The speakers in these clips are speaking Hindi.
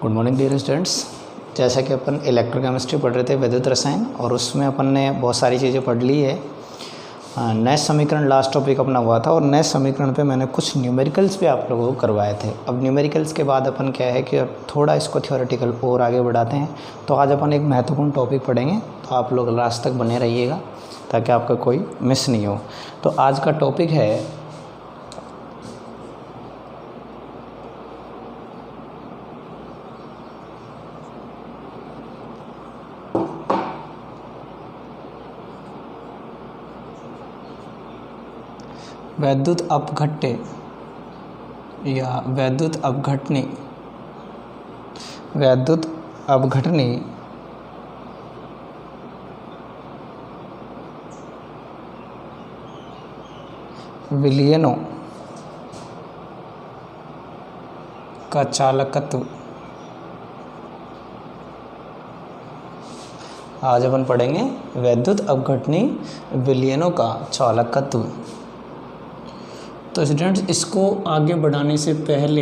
Good morning dear students. जैसा कि अपन इलेक्ट्रोकेमिस्ट्री पढ़ रहे थे, विद्युत रसायन, और उसमें अपन ने बहुत सारी चीज़ें पढ़ ली है। नए समीकरण लास्ट टॉपिक अपना हुआ था, और नए समीकरण पे मैंने कुछ न्यूमेरिकल्स भी आप लोगों को करवाए थे। अब न्यूमेरिकल्स के बाद अपन क्या है कि अब थोड़ा इसको थ्योरेटिकल और आगे बढ़ाते हैं। तो आज अपन एक महत्वपूर्ण टॉपिक पढ़ेंगे, तो आप लोग लास्ट तक बने रहिएगा ताकि आपका कोई मिस नहीं हो। तो आज का टॉपिक है वैद्युत अपघट्य या वैद्युत अपघटनी विलयनों का चालकत्व। आज अपन पढ़ेंगे वैद्युत अपघटनी विलयनों का चालकत्व। तो स्टूडेंट्स, इसको आगे बढ़ाने से पहले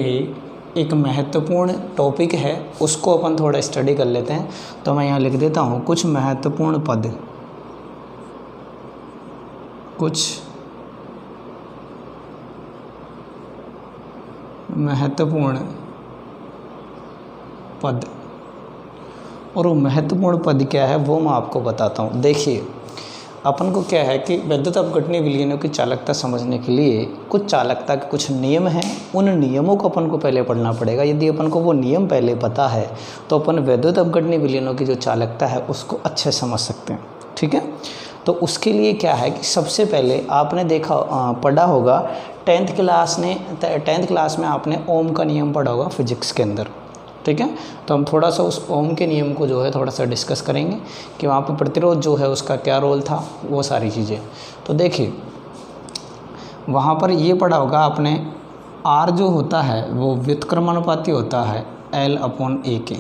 एक महत्वपूर्ण टॉपिक है, उसको अपन थोड़ा स्टडी कर लेते हैं। तो मैं यहाँ लिख देता हूँ कुछ महत्वपूर्ण पद, और वो महत्वपूर्ण पद क्या है वो मैं आपको बताता हूँ। देखिए, अपन को क्या है कि वैद्युत अपघटनी विलयनों की चालकता समझने के लिए कुछ चालकता के कुछ नियम हैं, उन नियमों को अपन को पहले पढ़ना पड़ेगा। यदि अपन को वो नियम पहले पता है तो अपन वैद्युत अपघटनी विलयनों की जो चालकता है उसको अच्छे समझ सकते हैं। ठीक है, तो उसके लिए क्या है कि सबसे पहले आपने पढ़ा होगा 10th क्लास में आपने ओम का नियम पढ़ा होगा फिजिक्स के अंदर। ठीक है, तो हम थोड़ा सा उस ओम के नियम को जो है थोड़ा सा डिस्कस करेंगे कि वहाँ पर प्रतिरोध जो है उसका क्या रोल था, वो सारी चीज़ें। तो देखिए, वहाँ पर ये पढ़ा होगा आपने, R जो होता है वो व्युत्क्रमानुपाती होता है L/A के।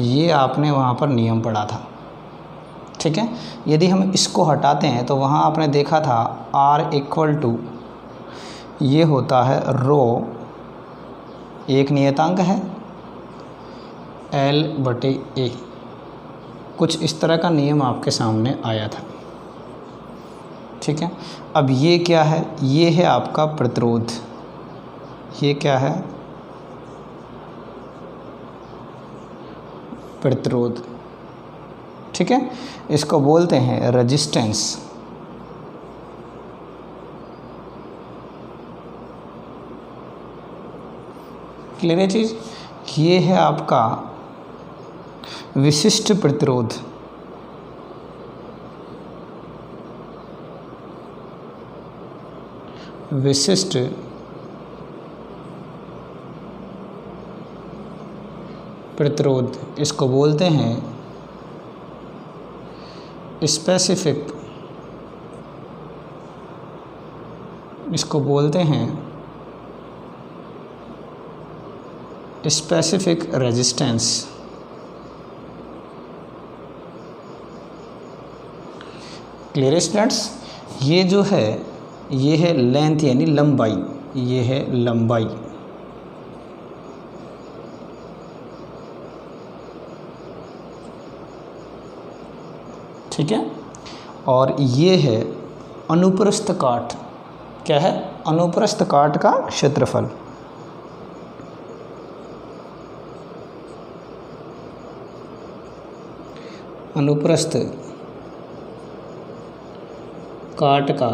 ये आपने वहाँ पर नियम पढ़ा था। ठीक है, यदि हम इसको हटाते हैं तो वहाँ आपने देखा था R = ये होता है रो, एक नियतांक है, L/A। कुछ इस तरह का नियम आपके सामने आया था। ठीक है, अब ये क्या है, ये है आपका प्रतिरोध। ये क्या है, प्रतिरोध। ठीक है, इसको बोलते हैं रेजिस्टेंस। क्लियर है चीज़। ये है आपका विशिष्ट प्रतिरोध। विशिष्ट प्रतिरोध, इसको बोलते हैं स्पेसिफिक, इसको बोलते हैं स्पेसिफिक रेजिस्टेंस। Clear students. ये जो है ये है लेंथ यानी लंबाई, ये है लंबाई। ठीक है, और ये है अनुप्रस्थ काट। क्या है, अनुप्रस्थ काट का क्षेत्रफल। अनुप्रस्थ काट का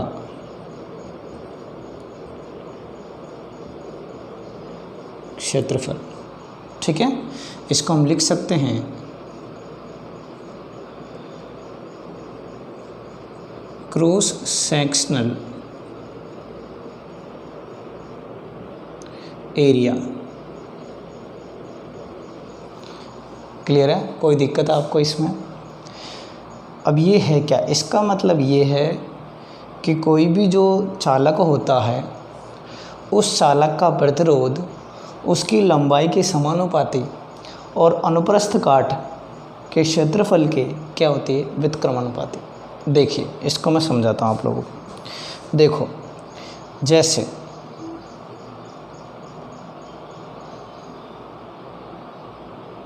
क्षेत्रफल। ठीक है, इसको हम लिख सकते हैं क्रॉस सेक्शनल एरिया। क्लियर है, कोई दिक्कत है आपको इसमें? अब ये है क्या, इसका मतलब ये है कि कोई भी जो चालक होता है उस चालक का प्रतिरोध उसकी लंबाई के समानुपाती और अनुप्रस्थ काट के क्षेत्रफल के क्या होती है, व्युत्क्रमानुपाती। देखिए इसको मैं समझाता हूँ आप लोगों को। देखो जैसे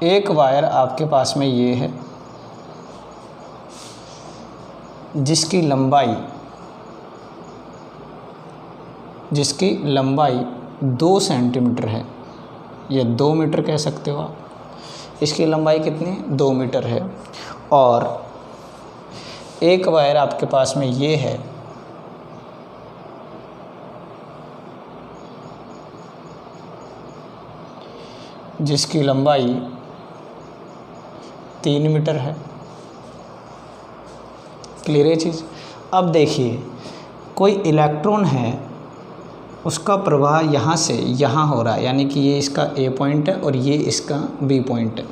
एक वायर आपके पास में ये है जिसकी लंबाई 2 सेंटीमीटर है, या 2 मीटर कह सकते हो आप। इसकी लंबाई कितनी 2 मीटर है। और एक वायर आपके पास में ये है जिसकी लंबाई 3 मीटर है। क्लियर है चीज़। अब देखिए, कोई इलेक्ट्रॉन है, उसका प्रवाह यहाँ से यहाँ हो रहा है, यानी कि ये इसका ए पॉइंट है और ये इसका बी पॉइंट है।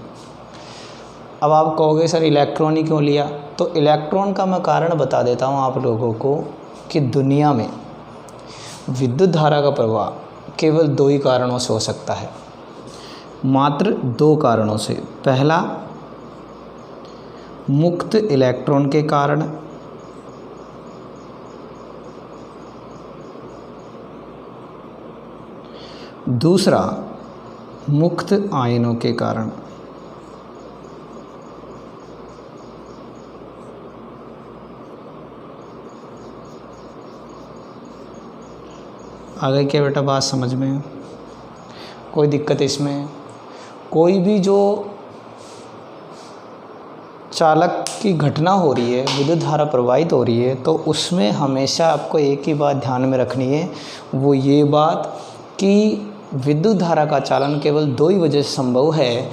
अब आप कहोगे सर इलेक्ट्रॉन ही क्यों लिया, तो इलेक्ट्रॉन का मैं कारण बता देता हूँ आप लोगों को कि दुनिया में विद्युत धारा का प्रवाह केवल 2 ही कारणों से हो सकता है, मात्र 2 कारणों से। पहला, मुक्त इलेक्ट्रॉन के कारण, दूसरा मुक्त आयनों के कारण। आगे क्या बेटा बात समझ में, कोई दिक्कत इसमें? कोई भी जो चालक की घटना हो रही है, विद्युत धारा प्रवाहित हो रही है, तो उसमें हमेशा आपको एक ही बात ध्यान में रखनी है, वो ये बात कि विद्युत धारा का चालन केवल 2 ही वजह से संभव है,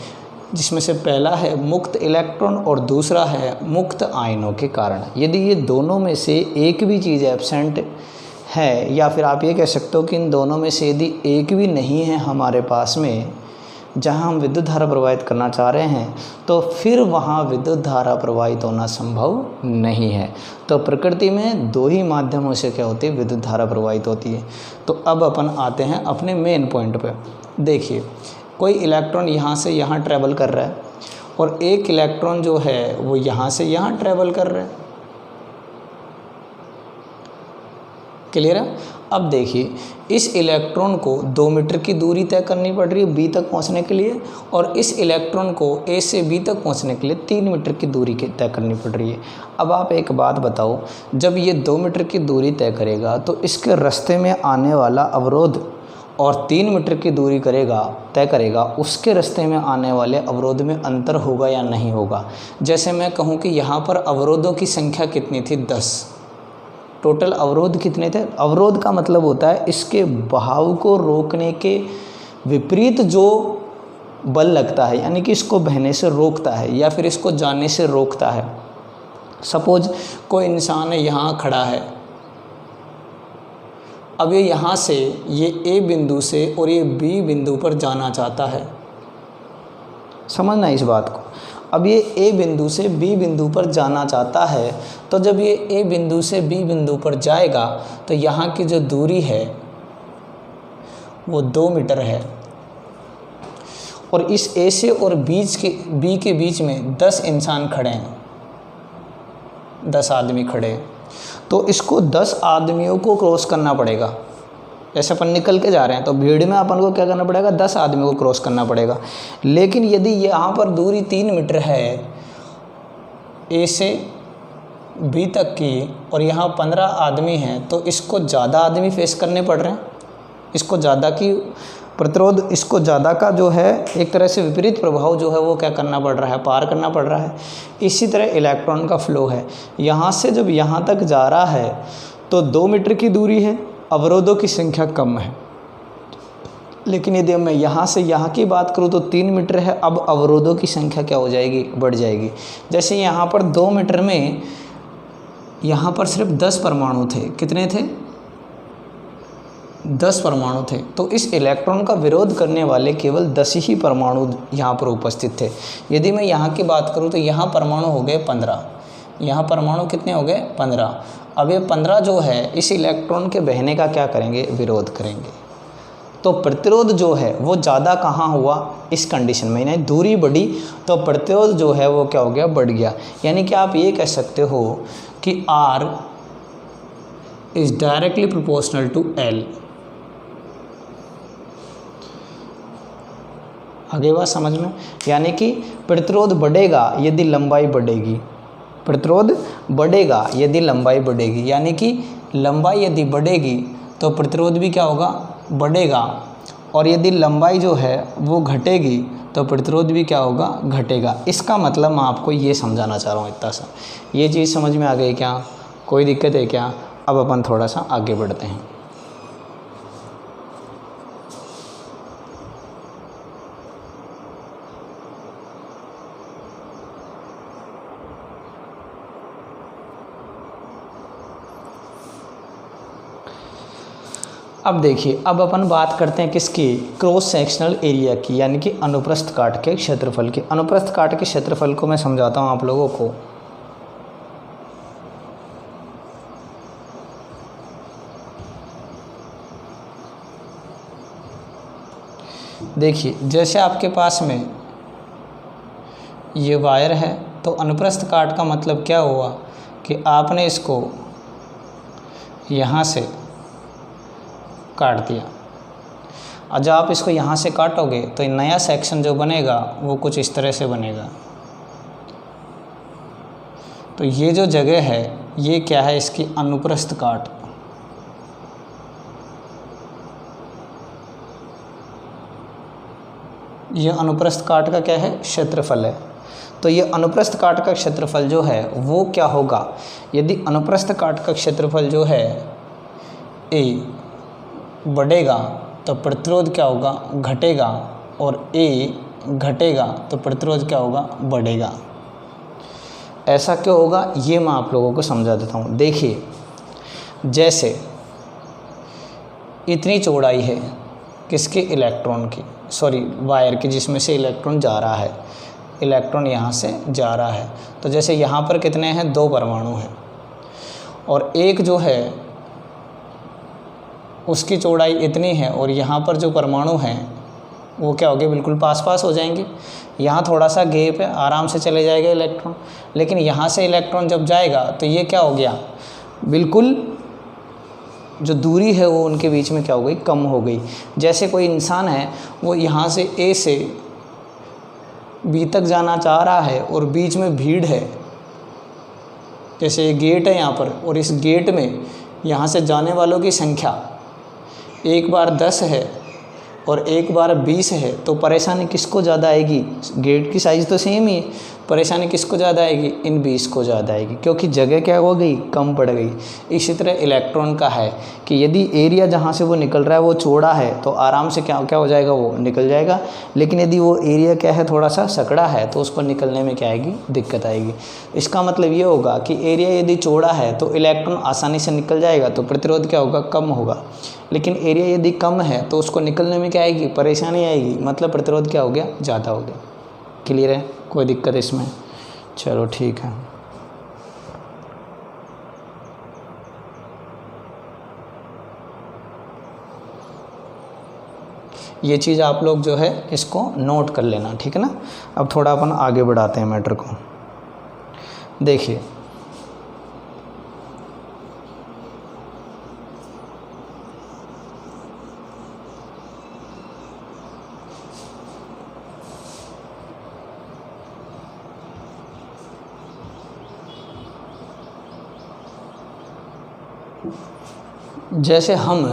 जिसमें से पहला है मुक्त इलेक्ट्रॉन और दूसरा है मुक्त आयनों के कारण। यदि ये दोनों में से एक भी चीज़ एब्सेंट है, या फिर आप ये कह सकते हो कि इन दोनों में से यदि एक भी नहीं है हमारे पास में जहां हम विद्युत धारा प्रवाहित करना चाह रहे हैं, तो फिर वहां विद्युत धारा प्रवाहित होना संभव नहीं है। तो प्रकृति में 2 ही माध्यमों से क्या होती है, विद्युत धारा प्रवाहित होती है। तो अब अपन आते हैं अपने मेन पॉइंट पे। देखिए, कोई इलेक्ट्रॉन यहाँ से यहाँ ट्रैवल कर रहा है और एक इलेक्ट्रॉन जो है वो यहाँ से यहाँ ट्रैवल कर रहा है। क्लियर है? अब देखिए, इस इलेक्ट्रॉन को 2 मीटर की दूरी तय करनी पड़ रही है बी तक पहुंचने के लिए, और इस इलेक्ट्रॉन को ए से बी तक पहुंचने के लिए 3 मीटर की दूरी तय करनी पड़ रही है। अब आप एक बात बताओ, जब ये 2 मीटर की दूरी तय करेगा तो इसके रास्ते में आने वाला अवरोध और 3 मीटर की दूरी तय करेगा, उसके रास्ते में आने वाले अवरोध में अंतर होगा या नहीं होगा? जैसे मैं कहूँ कि यहाँ पर अवरोधों की संख्या कितनी थी, 10। टोटल अवरोध कितने थे? अवरोध का मतलब होता है इसके बहाव को रोकने के विपरीत जो बल लगता है, यानी कि इसको बहने से रोकता है या फिर इसको जाने से रोकता है। सपोज कोई इंसान है, यहाँ खड़ा है, अब ये यहाँ से ये ए बिंदु से और ये बी बिंदु पर जाना चाहता है। समझना इस बात को। अब ये ए बिंदु से बी बिंदु पर जाना चाहता है, तो जब ये ए बिंदु से बी बिंदु पर जाएगा तो यहाँ की जो दूरी है वो 2 मीटर है, और इस ए से और बी के बीच में 10 इंसान खड़े हैं, 10 आदमी खड़े हैं। तो इसको 10 आदमियों को क्रॉस करना पड़ेगा। जैसे अपन निकल के जा रहे हैं तो भीड़ में अपन को क्या करना पड़ेगा, 10 आदमियों को क्रॉस करना पड़ेगा। लेकिन यदि यहाँ पर दूरी 3 मीटर है ए से बी तक की, और यहाँ 15 आदमी हैं, तो इसको ज़्यादा आदमी फेस करने पड़ रहे हैं, इसको ज़्यादा की प्रतिरोध, इसको ज़्यादा का जो है एक तरह से विपरीत प्रभाव जो है वो क्या करना पड़ रहा है, पार करना पड़ रहा है। इसी तरह इलेक्ट्रॉन का फ्लो है, यहाँ से जब यहाँ तक जा रहा है तो 2 मीटर की दूरी है, अवरोधों की संख्या कम है। लेकिन यदि मैं यहाँ से यहाँ की बात करूँ तो 3 मीटर है, अब अवरोधों की संख्या क्या हो जाएगी, बढ़ जाएगी। जैसे यहाँ पर 2 मीटर में यहाँ पर सिर्फ 10 परमाणु थे, कितने थे, 10 परमाणु थे, तो इस इलेक्ट्रॉन का विरोध करने वाले केवल 10 ही परमाणु यहाँ पर उपस्थित थे। यदि मैं यहाँ की बात करूँ तो यहाँ परमाणु हो गए 15, यहाँ परमाणु कितने हो गए, 15। अब ये 15 जो है इस इलेक्ट्रॉन के बहने का क्या करेंगे, विरोध करेंगे। तो प्रतिरोध जो है वो ज़्यादा कहाँ हुआ, इस कंडीशन में, यानी दूरी बढ़ी तो प्रतिरोध जो है वो क्या हो गया, बढ़ गया। यानी कि आप ये कह सकते हो कि R is directly proportional to L. आगे बात समझ में, यानी कि प्रतिरोध बढ़ेगा यदि लंबाई बढ़ेगी, प्रतिरोध बढ़ेगा यदि लंबाई बढ़ेगी, यानी कि लंबाई यदि बढ़ेगी तो प्रतिरोध भी क्या होगा, बढ़ेगा, और यदि लंबाई जो है वो घटेगी तो प्रतिरोध भी क्या होगा, घटेगा। इसका मतलब मैं आपको ये समझाना चाह रहा हूँ इतना सा। ये चीज़ समझ में आ गई क्या, कोई दिक्कत है क्या? अब अपन थोड़ा सा आगे बढ़ते हैं। अब देखिए, अब अपन बात करते हैं किसकी, क्रॉस सेक्शनल एरिया की, यानी कि अनुप्रस्थ काट के क्षेत्रफल की। अनुप्रस्थ काट के क्षेत्रफल को मैं समझाता हूँ आप लोगों को। देखिए, जैसे आपके पास में ये वायर है, तो अनुप्रस्थ काट का मतलब क्या हुआ कि आपने इसको यहाँ से काट दिया। और जब आप इसको यहाँ से काटोगे तो नया सेक्शन जो बनेगा वो कुछ इस तरह से बनेगा। तो ये जो जगह है ये क्या है, इसकी अनुप्रस्थ काट। ये अनुप्रस्थ काट का क्या है, क्षेत्रफल है। तो ये अनुप्रस्थ काट का क्षेत्रफल जो है वो क्या होगा, यदि अनुप्रस्थ काट का क्षेत्रफल जो है ए बढ़ेगा तो प्रतिरोध क्या होगा, घटेगा, और ए घटेगा तो प्रतिरोध क्या होगा, बढ़ेगा। ऐसा क्यों होगा ये मैं आप लोगों को समझा देता हूँ। देखिए, जैसे इतनी चौड़ाई है किसके, इलेक्ट्रॉन की, सॉरी वायर की, जिसमें से इलेक्ट्रॉन जा रहा है, इलेक्ट्रॉन यहाँ से जा रहा है। तो जैसे यहाँ पर कितने हैं, 2 परमाणु हैं, और एक जो है उसकी चौड़ाई इतनी है, और यहाँ पर जो परमाणु हैं वो क्या हो गए, बिल्कुल पास पास हो जाएंगे। यहाँ थोड़ा सा गैप है, आराम से चले जाएगा इलेक्ट्रॉन, लेकिन यहाँ से इलेक्ट्रॉन जब जाएगा तो ये क्या हो गया, बिल्कुल जो दूरी है वो उनके बीच में क्या हो गई, कम हो गई। जैसे कोई इंसान है, वो यहाँ से ए से बी तक जाना चाह रहा है और बीच में भीड़ है, जैसे ये गेट है यहाँ पर, और इस गेट में यहाँ से जाने वालों की संख्या एक बार 10 है और एक बार 20 है, तो परेशानी किसको ज़्यादा आएगी, गेट की साइज़ तो सेम ही है, परेशानी किसको ज़्यादा आएगी, इन 20 को ज़्यादा आएगी, क्योंकि जगह क्या हो गई, कम पड़ गई। इसी तरह इलेक्ट्रॉन का है कि यदि एरिया जहाँ से वो निकल रहा है वो चौड़ा है तो आराम से क्या हो जाएगा, वो निकल जाएगा। लेकिन यदि वो एरिया क्या है, थोड़ा सा सकड़ा है, तो उसको निकलने में क्या आएगी, दिक्कत आएगी। इसका मतलब ये होगा कि एरिया यदि चौड़ा है तो इलेक्ट्रॉन आसानी से निकल जाएगा, तो प्रतिरोध क्या होगा, कम होगा। लेकिन एरिया यदि कम है तो उसको निकलने में क्या आएगी, परेशानी आएगी, मतलब प्रतिरोध क्या हो गया, ज़्यादा हो गया। क्लियर है, कोई दिक्कत इसमें? चलो ठीक है। ये चीज़ आप लोग जो है इसको नोट कर लेना, ठीक है ना। अब थोड़ा अपन आगे बढ़ाते हैं मैटर को। देखिए, जैसे हम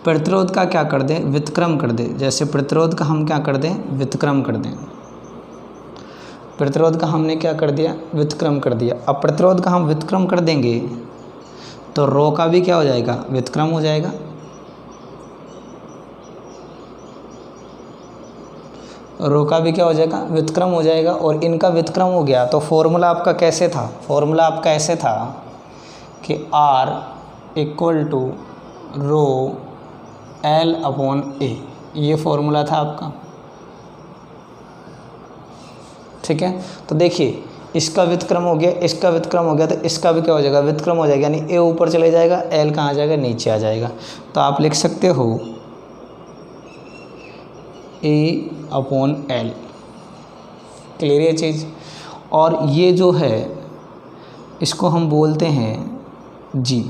प्रतिरोध का क्या कर दें, व्युत्क्रम कर दें। जैसे प्रतिरोध का हम क्या कर दें, व्युत्क्रम कर दें। प्रतिरोध का हमने क्या कर दिया, व्युत्क्रम कर दिया। अब प्रतिरोध का हम व्युत्क्रम कर देंगे तो रो का भी क्या हो जाएगा, व्युत्क्रम हो जाएगा। रो का भी क्या हो जाएगा, व्युत्क्रम हो जाएगा। और इनका व्युत्क्रम हो गया तो फॉर्मूला आपका कैसे था, फॉर्मूला आपका ऐसे था कि R equal to rho L upon A, ये फॉर्मूला था आपका, ठीक है। तो देखिए, इसका व्युत्क्रम हो गया, इसका व्युत्क्रम हो गया, तो इसका भी क्या हो जाएगा, व्युत्क्रम हो जाएगा, यानी ए ऊपर चले जाएगा, L कहाँ आ जाएगा, नीचे आ जाएगा। तो आप लिख सकते हो A अपॉन L। क्लियर है चीज़। और ये जो है इसको हम बोलते हैं G,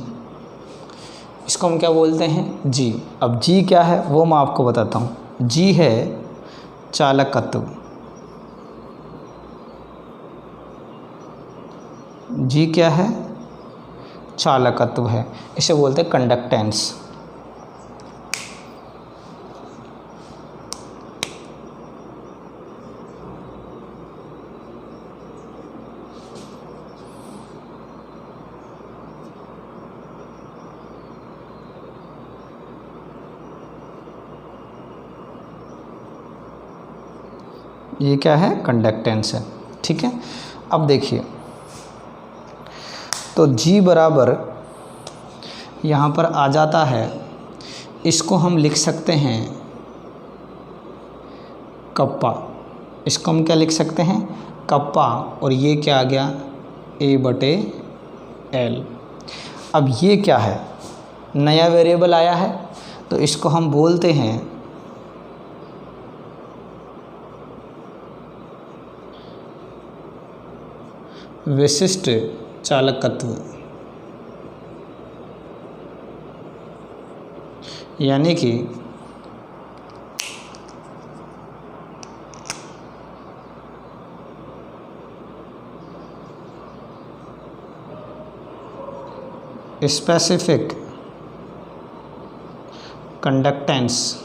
इसको हम क्या बोलते हैं, जी। अब जी क्या है वो मैं आपको बताता हूँ। जी है चालकत्व। जी क्या है, चालकत्व है, इसे बोलते हैं कंडक्टेंस। ये क्या है, कंडक्टेंस है, ठीक है। अब देखिए, तो G बराबर यहाँ पर आ जाता है, इसको हम लिख सकते हैं कप्पा। इसको हम क्या लिख सकते हैं, कप्पा, और ये क्या आ गया, A/L। अब ये क्या है, नया वेरिएबल आया है, तो इसको हम बोलते हैं विशिष्ट चालकत्व, यानी कि स्पेसिफिक कंडक्टेंस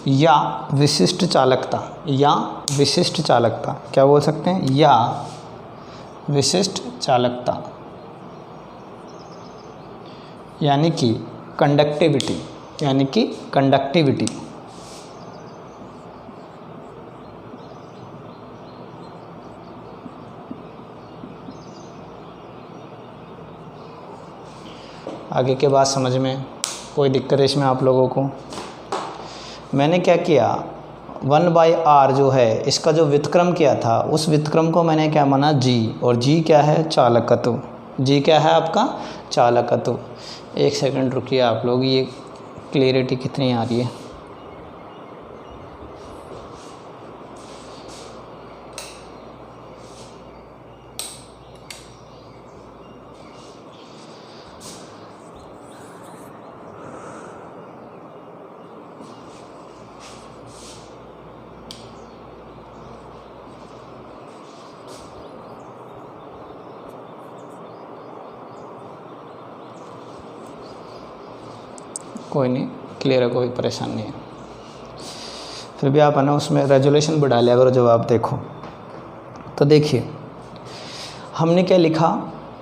या विशिष्ट चालकता, या विशिष्ट चालकता क्या बोल सकते हैं, या विशिष्ट चालकता, यानी कि कंडक्टिविटी, यानी कि कंडक्टिविटी। आगे के बात समझ में कोई दिक्कत है इसमें आप लोगों को? मैंने क्या किया, 1/r जो है इसका जो व्युत्क्रम किया था, उस व्युत्क्रम को मैंने क्या माना, g, और g क्या है, चालकत्व। g क्या है आपका, चालकत्व। एक सेकंड रुकिए आप लोग, ये क्लियरिटी कितनी आ रही है। कोई नहीं, क्लियर है, कोई परेशानी नहीं है। फिर भी आप है ना उसमें रेजोल्यूशन बढ़ा लिया करो जब आप देखो। तो देखिए हमने क्या लिखा,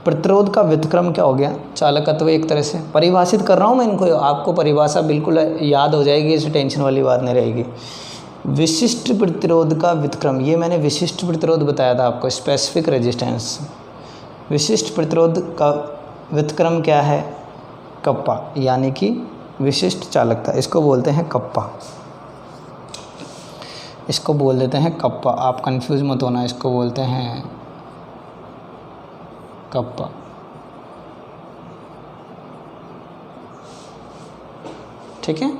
प्रतिरोध का व्युत्क्रम क्या हो गया, चालकत्व। एक तरह से परिभाषित कर रहा हूँ मैं इनको, आपको परिभाषा बिल्कुल याद हो जाएगी, इसे टेंशन वाली बात नहीं रहेगी। विशिष्ट प्रतिरोध का व्युत्क्रम, ये मैंने विशिष्ट प्रतिरोध बताया था आपको, स्पेसिफिक रेजिस्टेंस। विशिष्ट प्रतिरोध का व्युत्क्रम क्या है, कप्पा, यानी कि विशिष्ट चालकता। इसको बोलते हैं कप्पा, इसको बोल देते हैं कप्पा। आप कंफ्यूज मत होना, इसको बोलते हैं कप्पा। ठीक है,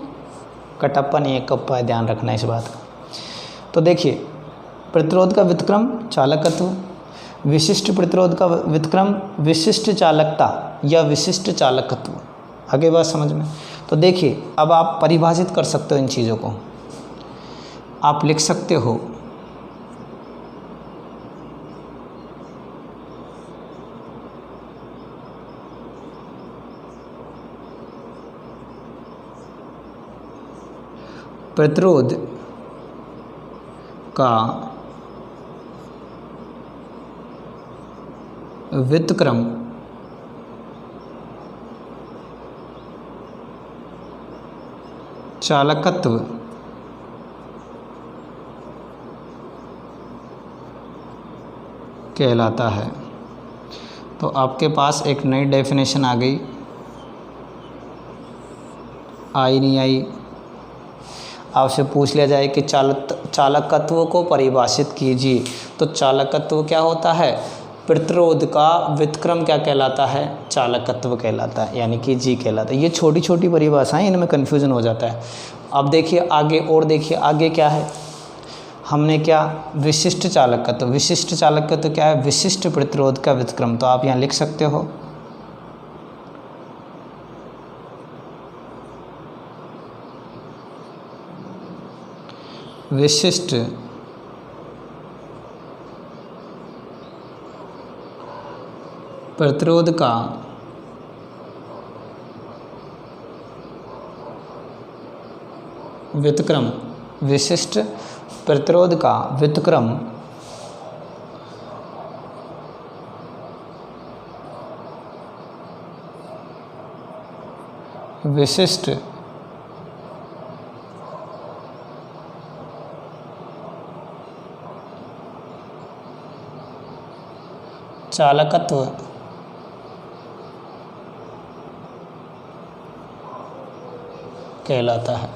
कटप्पा नहीं है, कप्पा है, ध्यान रखना इस बात का। तो देखिए, प्रतिरोध का व्युत्क्रम चालकत्व, विशिष्ट प्रतिरोध का व्युत्क्रम विशिष्ट चालकता या विशिष्ट चालकत्व। आगे बात समझ में? तो देखिए अब आप परिभाषित कर सकते हो इन चीज़ों को। आप लिख सकते हो प्रतिरोध का व्युत्क्रम चालकत्व कहलाता है। तो आपके पास एक नई डेफिनेशन आ गई, आई नहीं आई? आपसे पूछ लिया जाए कि चालकत्व को परिभाषित कीजिए, तो चालकत्व क्या होता है, प्रतिरोध का व्युत्क्रम क्या कहलाता है, चालकत्व कहलाता है, यानी कि जी कहलाता है। ये छोटी छोटी परिभाषाएं, इनमें कन्फ्यूज़न हो जाता है। अब देखिए आगे, और देखिए आगे क्या है, हमने क्या विशिष्ट चालकत्व, विशिष्ट चालकत्व क्या है, विशिष्ट प्रतिरोध का व्युत्क्रम। तो आप यहाँ लिख सकते हो विशिष्ट प्रतिरोध का व्युत्क्रम, विशिष्ट प्रतिरोध का व्युत्क्रम विशिष्ट चालकत्व कहलाता है।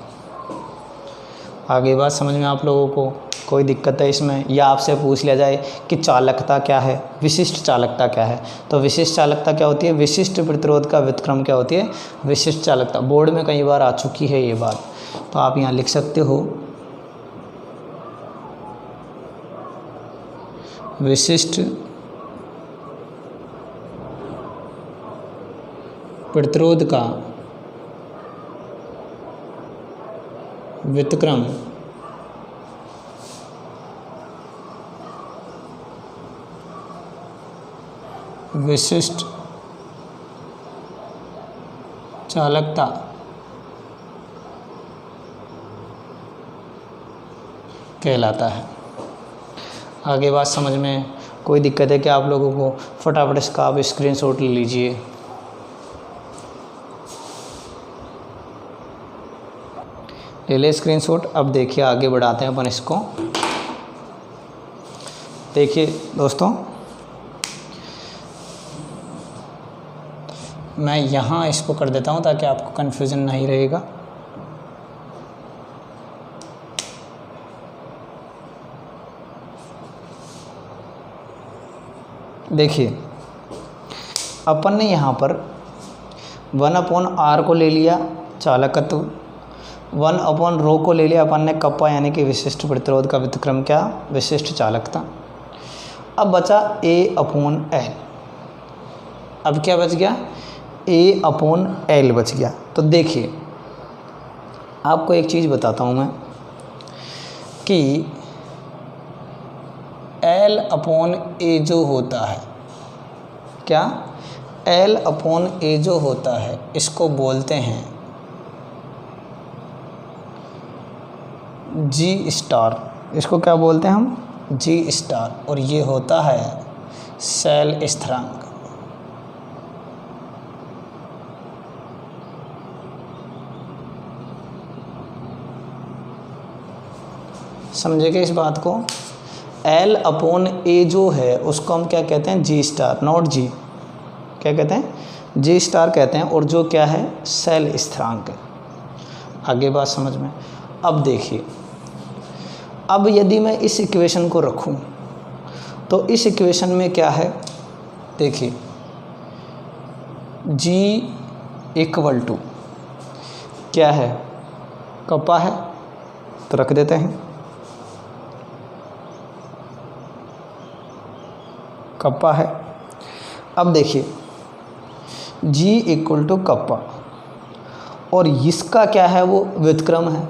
आगे बात समझ में आप लोगों को कोई दिक्कत है इसमें, या आपसे पूछ लिया जाए कि चालकता क्या है, विशिष्ट चालकता क्या है, तो विशिष्ट चालकता क्या होती है, विशिष्ट प्रतिरोध का व्युत्क्रम क्या होती है, विशिष्ट चालकता। बोर्ड में कई बार आ चुकी है ये बात, तो आप यहाँ लिख सकते हो विशिष्ट प्रतिरोध का व्युत्क्रम विशिष्ट चालकता कहलाता है। आगे बात समझ में कोई दिक्कत है क्या आप लोगों को? फटाफट इसका आप स्क्रीनशॉट ले लीजिए। ले ले स्क्रीनशॉट। अब देखिए आगे बढ़ाते हैं अपन इसको। देखिए दोस्तों, मैं यहाँ इसको कर देता हूँ ताकि आपको कन्फ्यूज़न नहीं रहेगा। देखिए अपन ने यहाँ पर 1/r को ले लिया चालकत्व, 1/ρ को ले लिया अपन ने कप्पा, यानी कि विशिष्ट प्रतिरोध का व्युत्क्रम क्या, विशिष्ट चालकता। अब बचा A/L। अब क्या बच गया, A/L बच गया। तो देखिए आपको एक चीज़ बताता हूँ मैं कि L/A जो होता है, क्या, L/A जो होता है इसको बोलते हैं G*। इसको क्या बोलते हैं हम, G*। और ये होता है शेल स्थिरांक। समझेंगे इस बात को? L/A जो है उसको हम क्या कहते हैं, G*, नॉट G। क्या कहते हैं, G* कहते हैं, और जो क्या है, शेल स्थिरांक है। आगे बात समझ में। अब देखिए, अब यदि मैं इस इक्वेशन को रखूं तो इस इक्वेशन में क्या है, देखिए G = क्या है, कप्पा है, तो रख देते हैं कप्पा है। अब देखिए G = कप्पा, और इसका क्या है, वो व्युत्क्रम है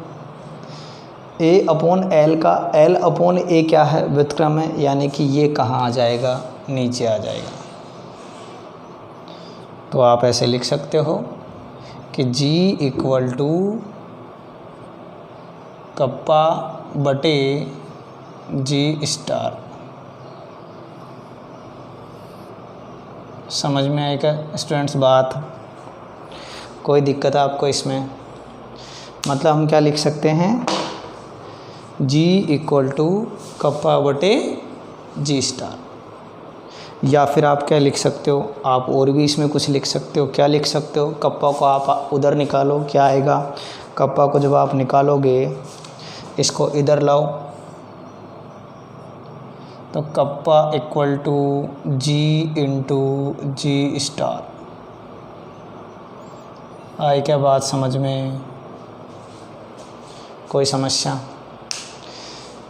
A/L का। L/A क्या है, व्युत्क्रम है, यानी कि ये कहाँ आ जाएगा, नीचे आ जाएगा। तो आप ऐसे लिख सकते हो कि G = कप्पा बटे G*। समझ में आएगा स्टूडेंट्स बात? कोई दिक्कत है आपको इसमें? मतलब हम क्या लिख सकते हैं, G = कप्पा बटे G*। या फिर आप क्या लिख सकते हो, आप और भी इसमें कुछ लिख सकते हो। क्या लिख सकते हो, कप्पा को आप उधर निकालो, क्या आएगा, कप्पा को जब आप निकालोगे इसको इधर लाओ, तो कप्पा = G × G*। आई क्या बात समझ में? कोई समस्या?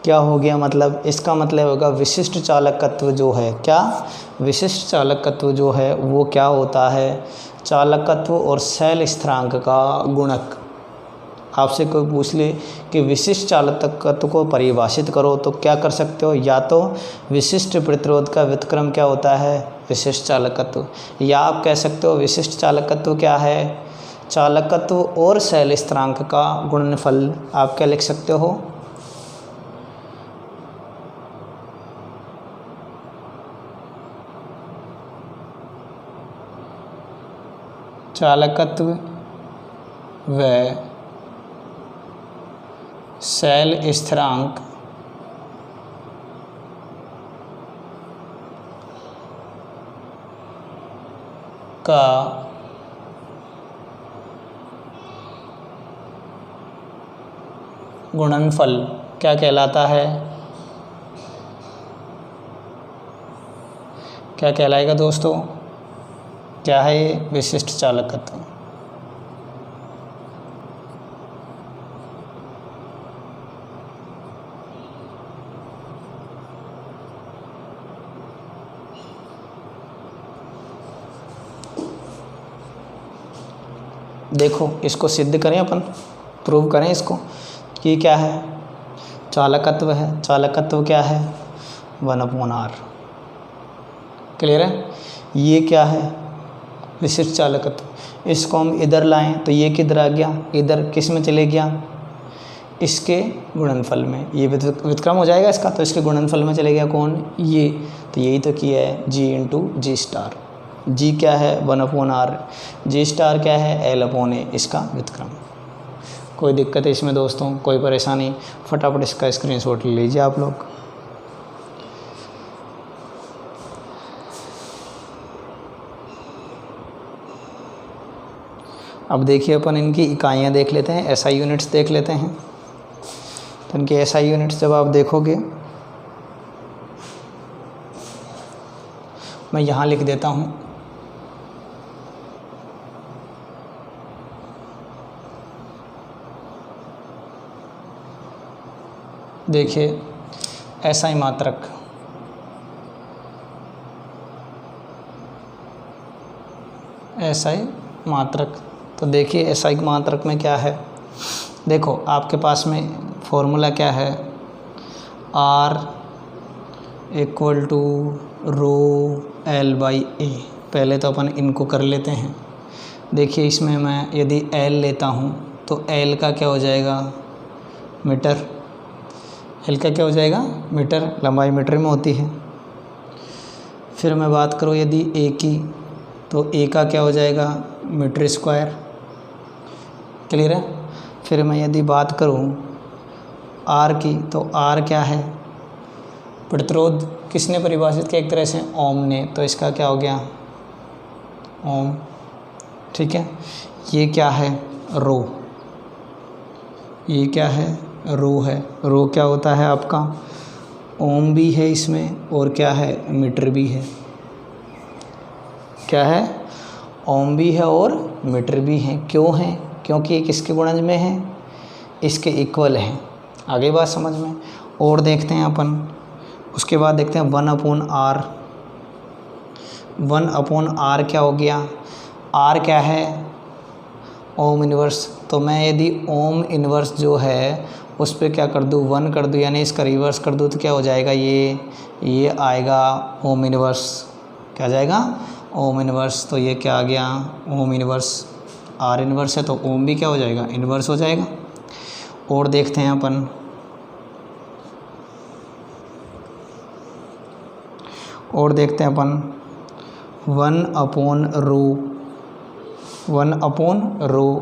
क्या हो गया, मतलब इसका मतलब होगा विशिष्ट चालकत्व जो है, क्या विशिष्ट चालकत्व जो है वो क्या होता है, चालकत्व और शैल स्थिरांक का गुणक। आपसे कोई पूछ ले कि विशिष्ट चालकत्व को परिभाषित करो तो क्या कर सकते हो, या तो विशिष्ट प्रतिरोध का व्युत्क्रम क्या होता है, विशिष्ट चालकत्व, या आप कह सकते हो विशिष्ट चालकत्व क्या है, चालकत्व और शैल स्थिरांक का गुणनफल। आप क्या लिख सकते हो, चालकत्व व शैल स्थिरांक का गुणनफल क्या कहलाता है, क्या कहलाएगा दोस्तों, क्या है ये, विशिष्ट चालकत्व। देखो इसको सिद्ध करें अपन, प्रूव करें इसको कि क्या है, चालकत्व है, चालकत्व क्या है 1/r। क्लियर है, ये क्या है विशिष्ट चालकत्व। इसको हम इधर लाएं तो ये किधर आ गया, इधर किस में चले गया, इसके गुणनफल में, ये व्युत्क्रम हो जाएगा इसका, तो इसके गुणनफल में चले गया कौन, ये, तो यही तो किया है g इंटू जी स्टार। जी क्या है 1/r, जी स्टार क्या है L/A, इसका व्युत्क्रम। कोई दिक्कत है इसमें दोस्तों, कोई परेशानी, फटाफट इसका स्क्रीनशॉट ले लीजिए आप लोग। अब देखिए अपन इनकी इकाइयाँ देख लेते हैं, SI यूनिट्स देख लेते हैं। तो इनकी SI यूनिट्स जब आप देखोगे, मैं यहाँ लिख देता हूँ, देखिए SI मात्रक, SI मात्रक, तो देखिए SI मात्रक में क्या है, देखो आपके पास में फॉर्मूला क्या है, R = ρL/A। पहले तो अपन इनको कर लेते हैं। देखिए इसमें मैं यदि L लेता हूँ तो L का क्या हो जाएगा, मीटर, L का क्या हो जाएगा मीटर, लंबाई मीटर में होती है। फिर मैं बात करूँ यदि A की, तो A का क्या हो जाएगा मीटर स्क्वायर। क्लियर है। फिर मैं यदि बात करूँ R की, तो R क्या है, प्रतिरोध किसने परिभाषित किया, एक तरह से ओम ने, तो इसका क्या हो गया ओम। ठीक है, ये क्या है रो, ये क्या है रो है, रो क्या होता है आपका ओम भी है इसमें, और क्या है मीटर भी है, क्या है ओम भी है और मीटर भी है। क्यों है, क्योंकि ये किसके गुणज में है, इसके इक्वल है। आगे बात समझ में। और देखते हैं अपन, उसके बाद देखते हैं 1/r। 1/r क्या हो गया, r क्या है ओम इन्वर्स। तो मैं यदि ओम इन्वर्स जो है उस पर क्या कर दूँ 1 कर दूँ, यानी इसका रिवर्स कर दूँ, तो क्या हो जाएगा ये आएगा ओम इन्वर्स, क्या आ जाएगा ओम इन्वर्स। तो ये क्या आ गया ओम इन्वर्स, r इन्वर्स है तो ओम भी क्या हो जाएगा इन्वर्स हो जाएगा। और देखते हैं अपन, और देखते हैं अपन 1/ρ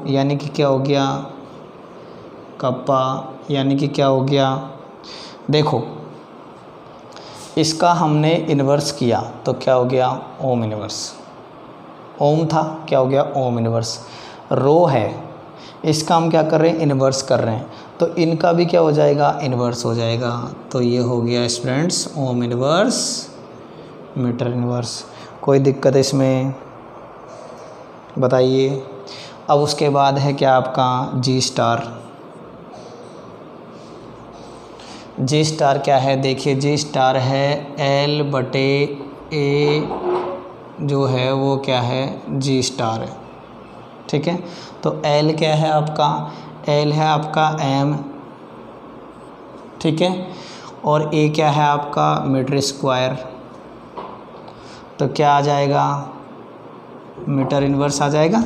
यानी कि क्या हो गया कप्पा, यानी कि क्या हो गया, देखो इसका हमने इन्वर्स किया तो क्या हो गया ओम इन्वर्स, ओम था क्या हो गया ओम इन्वर्स। रो है, इसका हम क्या कर रहे हैं इन्वर्स कर रहे हैं, तो इनका भी क्या हो जाएगा इन्वर्स हो जाएगा। तो ये हो गया स्टूडेंट्स ओम इन्वर्स मीटर इन्वर्स। कोई दिक्कत है इसमें बताइए। अब उसके बाद है क्या आपका जी स्टार। जे स्टार क्या है, देखिए जे स्टार है L/A जो है वो क्या है, जी स्टार है। ठीक है, तो L क्या है आपका, L है आपका M, ठीक है, और A क्या है आपका मीटर स्क्वायर। तो क्या आ जाएगा, मीटर इन्वर्स आ जाएगा।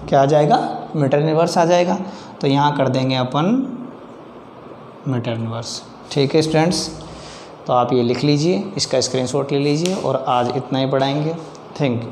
क्या आ जाएगा, मीटर इन्वर्स आ जाएगा। तो यहाँ कर देंगे अपन मीटर इन्वर्स। ठीक है स्टूडेंट्स, तो आप ये लिख लीजिए, इसका स्क्रीनशॉट ले लीजिए और आज इतना ही पढ़ाएंगे। Thank you.